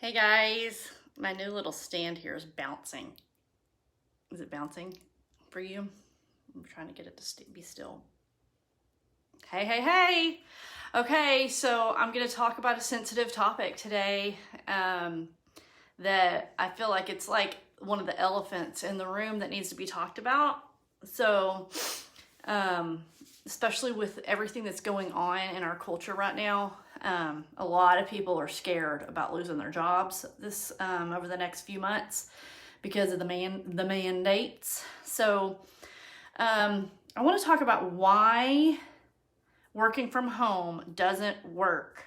Hey guys, my new little stand here is bouncing. Is it bouncing for you? I'm trying to get it to be still. Hey. Okay, so I'm going to talk about a sensitive topic today that I feel like it's like one of the elephants in the room that needs to be talked about. So, especially with everything that's going on in our culture right now, a lot of people are scared about losing their jobs this over the next few months because of the mandates. So I want to talk about why working from home doesn't work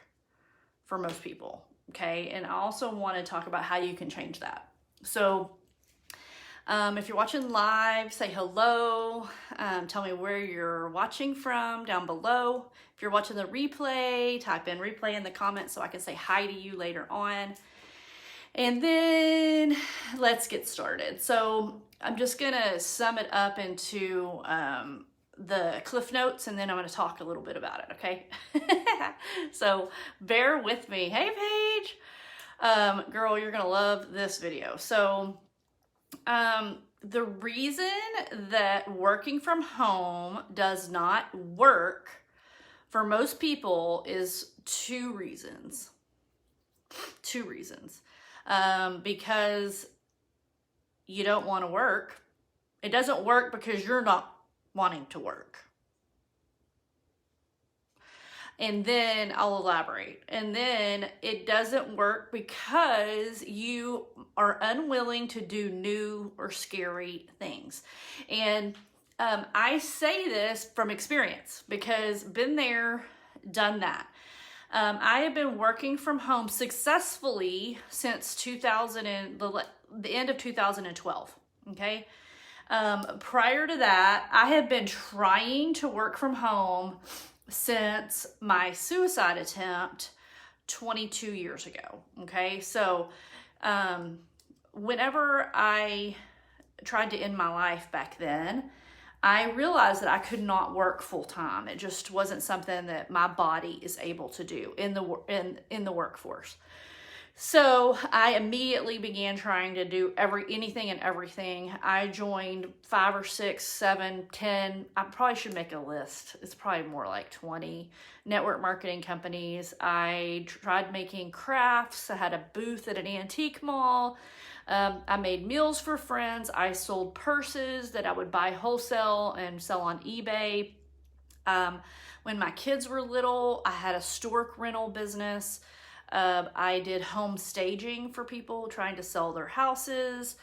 for most people. Okay, and I also want to talk about how you can change that. So if you're watching live, say hello. Tell me where you're watching from down below. If you're watching the replay, type in replay in the comments so I can say hi to you later on. And then let's get started. So I'm just going to sum it up into the cliff notes, and then I'm going to talk a little bit about it, okay? So bear with me. Hey, Paige. Girl, you're going to love this video. So the reason that working from home does not work for most people is two reasons. Because you don't want to work. It doesn't work because you're not wanting to work. And then I'll elaborate. And then it doesn't work because you are unwilling to do new or scary things. And I say this from experience because been there, done that. I have been working from home successfully since the end of 2012. Okay. Prior to that, I have been trying to work from home since my suicide attempt 22 years ago. Okay, so whenever I tried to end my life back then, I realized that I could not work full time. It just wasn't something that my body is able to do in the workforce. So I immediately began trying to do anything and everything. I joined 5 or 6, 7, 10. I probably should make a list. It's probably more like 20 network marketing companies. I tried making crafts. I had a booth at an antique mall. I made meals for friends. I sold purses that I would buy wholesale and sell on eBay. When my kids were little, I had a stork rental business. I did home staging for people trying to sell their houses.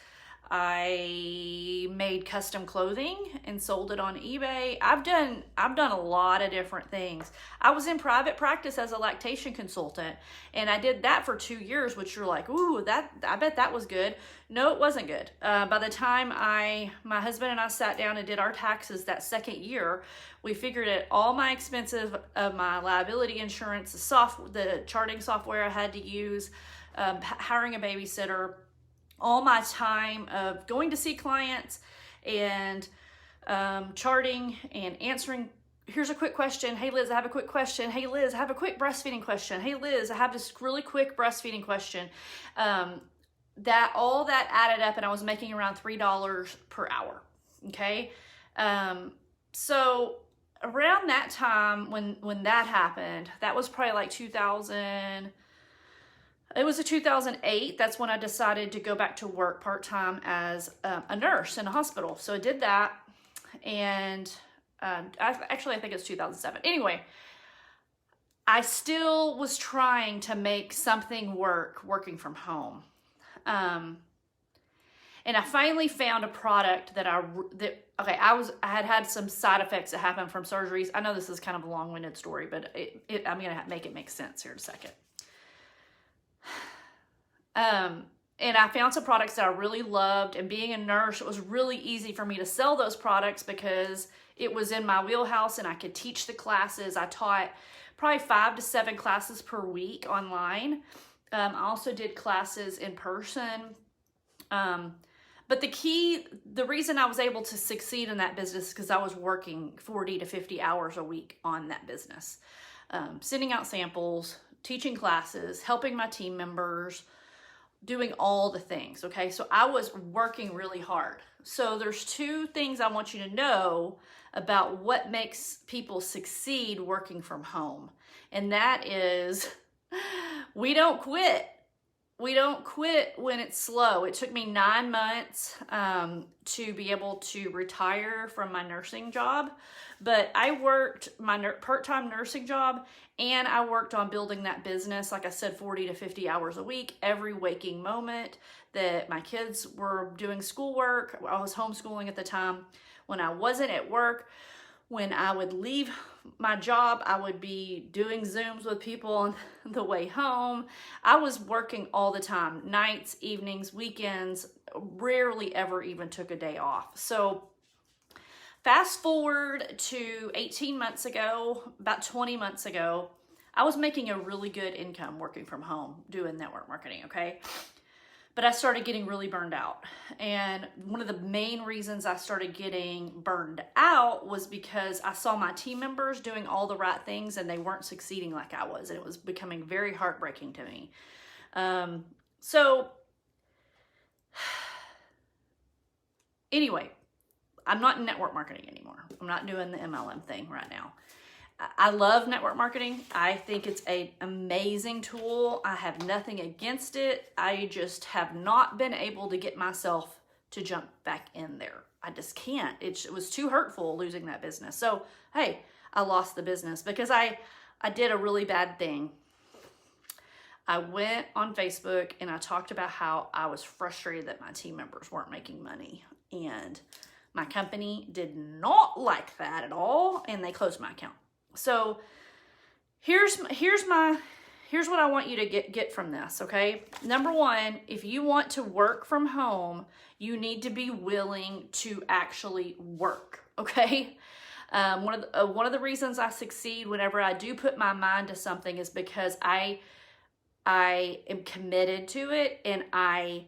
I made custom clothing and sold it on eBay. I've done a lot of different things. I was in private practice as a lactation consultant, and I did that for 2 years, which you're like, ooh, I bet that was good. No, it wasn't good. By the time my husband and I sat down and did our taxes that second year, we figured out all my expenses of my liability insurance, the charting software I had to use, hiring a babysitter, all my time of going to see clients and charting and answering. Here's a quick question. Hey, Liz, I have a quick question. Hey, Liz, I have a quick breastfeeding question. Hey, Liz, I have this really quick breastfeeding question. All that added up, and I was making around $3 per hour. Okay. So around that time when that happened, that was probably like 2000. It was 2008. That's when I decided to go back to work part-time as a nurse in a hospital. So I did that. And I think it's 2007. Anyway, I still was trying to make something working from home. And I finally found a product that I had some side effects that happened from surgeries. I know this is kind of a long-winded story, but I'm going to make it make sense here in a second. And I found some products that I really loved, and being a nurse, it was really easy for me to sell those products because it was in my wheelhouse and I could teach the classes. I taught probably 5 to 7 classes per week online. I also did classes in person. But the reason I was able to succeed in that business is because I was working 40 to 50 hours a week on that business, sending out samples, teaching classes, helping my team members, doing all the things, okay? So I was working really hard. So there's two things I want you to know about what makes people succeed working from home. And that is, we don't quit. We don't quit when it's slow. It took me 9 months to be able to retire from my nursing job, but I worked my part-time nursing job and I worked on building that business, like I said, 40 to 50 hours a week, every waking moment that my kids were doing schoolwork. I was homeschooling at the time. When I wasn't at work, when I would leave my job, I would be doing Zooms with people on the way home. I was working all the time, nights, evenings, weekends, rarely ever even took a day off. So fast forward to 18 months ago, about 20 months ago, I was making a really good income working from home, doing network marketing, okay? But I started getting really burned out. And one of the main reasons I started getting burned out was because I saw my team members doing all the right things and they weren't succeeding like I was. And it was becoming very heartbreaking to me. So anyway, I'm not in network marketing anymore. I'm not doing the MLM thing right now. I love network marketing. I think it's an amazing tool. I have nothing against it. I just have not been able to get myself to jump back in there. I just can't. It was too hurtful losing that business. So, hey, I lost the business because I did a really bad thing. I went on Facebook and I talked about how I was frustrated that my team members weren't making money. And my company did not like that at all. And they closed my account. So here's what I want you to get from this, okay? Number one, if you want to work from home, you need to be willing to actually work, okay? One of the reasons I succeed whenever I do put my mind to something is because I am committed to it and I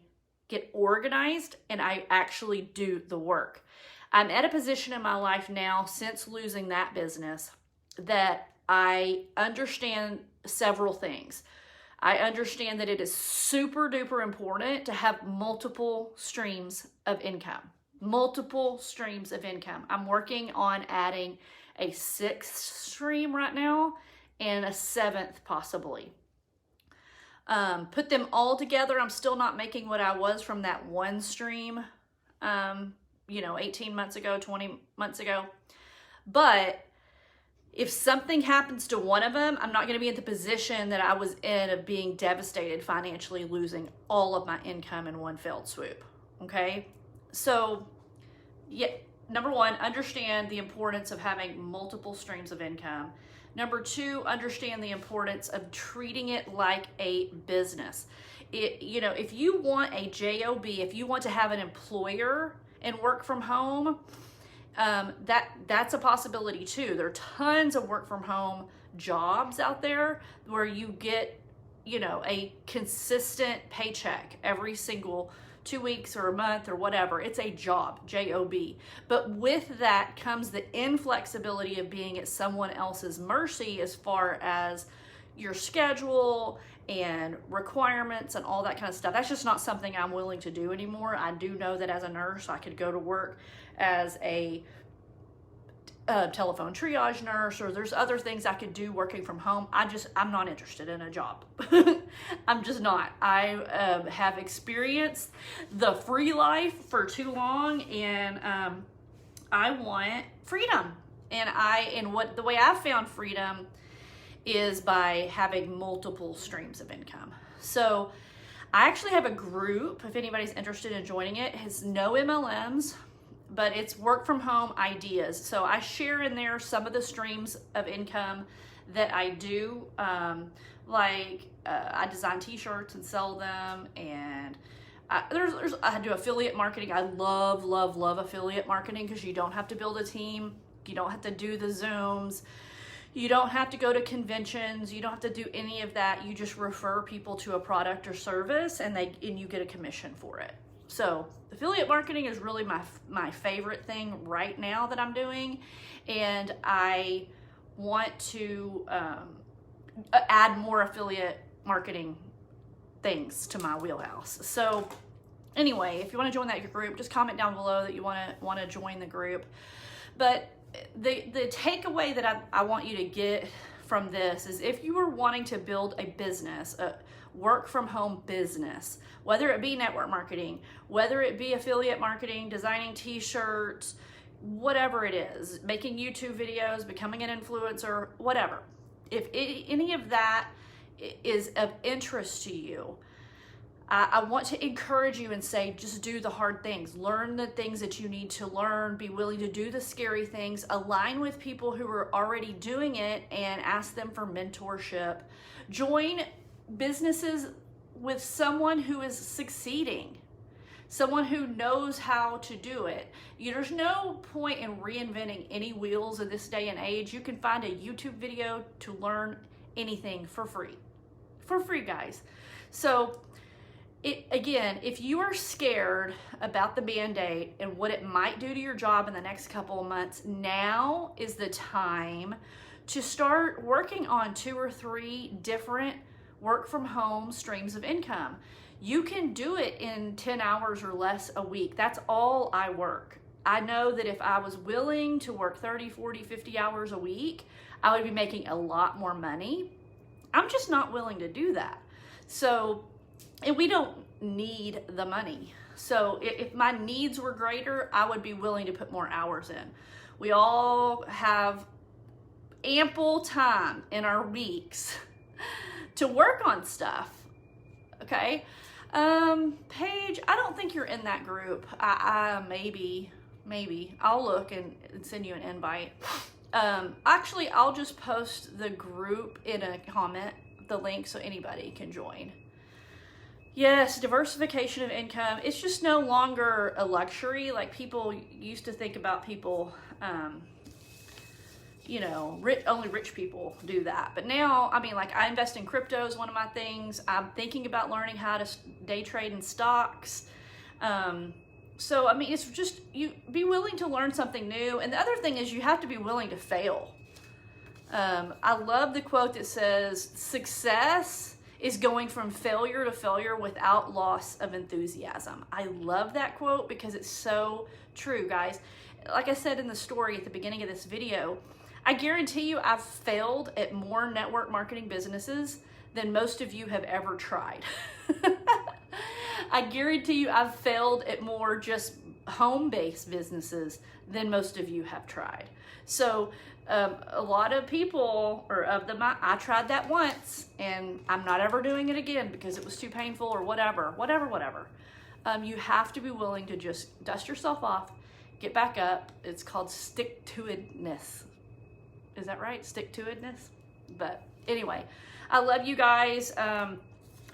get organized and I actually do the work. I'm at a position in my life now since losing that business that I understand several things. I understand that it is super duper important to have multiple streams of income. Multiple streams of income. I'm working on adding a 6th stream right now and a 7th possibly. Put them all together. I'm still not making what I was from that one stream, 18 months ago, 20 months ago. But if something happens to one of them, I'm not going to be in the position that I was in of being devastated financially, losing all of my income in one fell swoop. Okay? So, yeah, number one, understand the importance of having multiple streams of income. Number two, understand the importance of treating it like a business. If you want a job, if you want to have an employer and work from home, that's a possibility too. There are tons of work from home jobs out there where you get, a consistent paycheck every single 2 weeks or a month or whatever. It's a job, J-O-B. But with that comes the inflexibility of being at someone else's mercy as far as your schedule and requirements and all that kind of stuff. That's just not something I'm willing to do anymore. I do know that as a nurse, I could go to work as a telephone triage nurse, or there's other things I could do working from home. I'm not interested in a job. I'm just not. I have experienced the free life for too long, and I want freedom. And the way I've found freedom is by having multiple streams of income. So I actually have a group, if anybody's interested in joining it. It has no MLMs, but it's work from home ideas. So I share in there some of the streams of income that I do. I design t-shirts and sell them, and I do affiliate marketing. I love affiliate marketing because you don't have to build a team. You don't have to do the Zooms. You don't have to go to conventions. You don't have to do any of that. You just refer people to a product or service, and you get a commission for it. So affiliate marketing is really my favorite thing right now that I'm doing, and I want to add more affiliate marketing things to my wheelhouse. So anyway, if you want to join that group, just comment down below that you want to join the group. But the takeaway that I want you to get from this is, if you are wanting to build a business, a work from home business, whether it be network marketing, whether it be affiliate marketing, designing t-shirts, whatever it is, making YouTube videos, becoming an influencer, whatever. If any of that is of interest to you, I want to encourage you and say, just do the hard things. Learn the things that you need to learn. Be willing to do the scary things. Align with people who are already doing it and ask them for mentorship. Join businesses with someone who is succeeding, someone who knows how to do it. There's no point in reinventing any wheels in this day and age. You can find a YouTube video to learn anything for free. For free, guys. So again, if you are scared about the Band-Aid and what it might do to your job in the next couple of months, now is the time to start working on 2 or 3 different work from home streams of income. You can do it in 10 hours or less a week. That's all I work. I know that if I was willing to work 30, 40, 50 hours a week, I would be making a lot more money. I'm just not willing to do that. So, and we don't need the money. So if my needs were greater, I would be willing to put more hours in. We all have ample time in our weeks to work on stuff. Okay. Paige, I don't think you're in that group. Maybe I'll look and send you an invite. Actually, I'll just post the group in a comment, the link, so anybody can join. Yes, diversification of income. It's just no longer a luxury. Like, people used to think about people, only rich people do that. But now, I mean, like, I invest in crypto is one of my things. I'm thinking about learning how to day trade in stocks. So, I mean, it's just, you be willing to learn something new. And the other thing is, you have to be willing to fail. I love the quote that says, success is going from failure to failure without loss of enthusiasm. I love that quote because it's so true, guys. Like I said in the story at the beginning of this video, I guarantee you I've failed at more network marketing businesses than most of you have ever tried. I guarantee you I've failed at more just home-based businesses than most of you have tried. So a lot of people, or of them, I tried that once and I'm not ever doing it again because it was too painful or whatever. You have to be willing to just dust yourself off, get back up. It's called stick-to-itness. Is that right? Stick-to-itness? But anyway, I love you guys.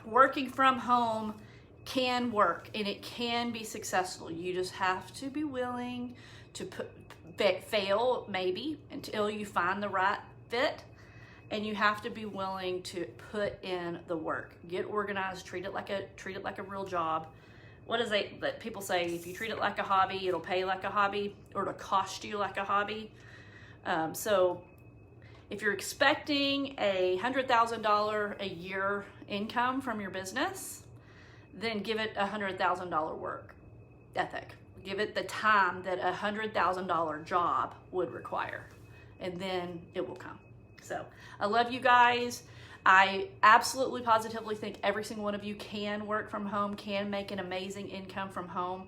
Working from home can work and it can be successful. You just have to be willing to fail maybe until you find the right fit, and you have to be willing to put in the work. Get organized, treat it like a real job. What is it that people say? If you treat it like a hobby, it'll pay like a hobby, or it'll cost you like a hobby. So if you're expecting a $100,000 a year income from your business, then give it a $100,000 work ethic. Give it the time that a $100,000 job would require, and then it will come. So I love you guys. I absolutely positively think every single one of you can work from home, can make an amazing income from home.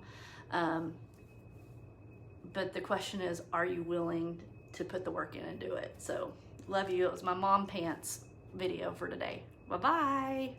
But the question is, are you willing to put the work in and do it? So love you. It was my mom pants video for today. Bye-bye.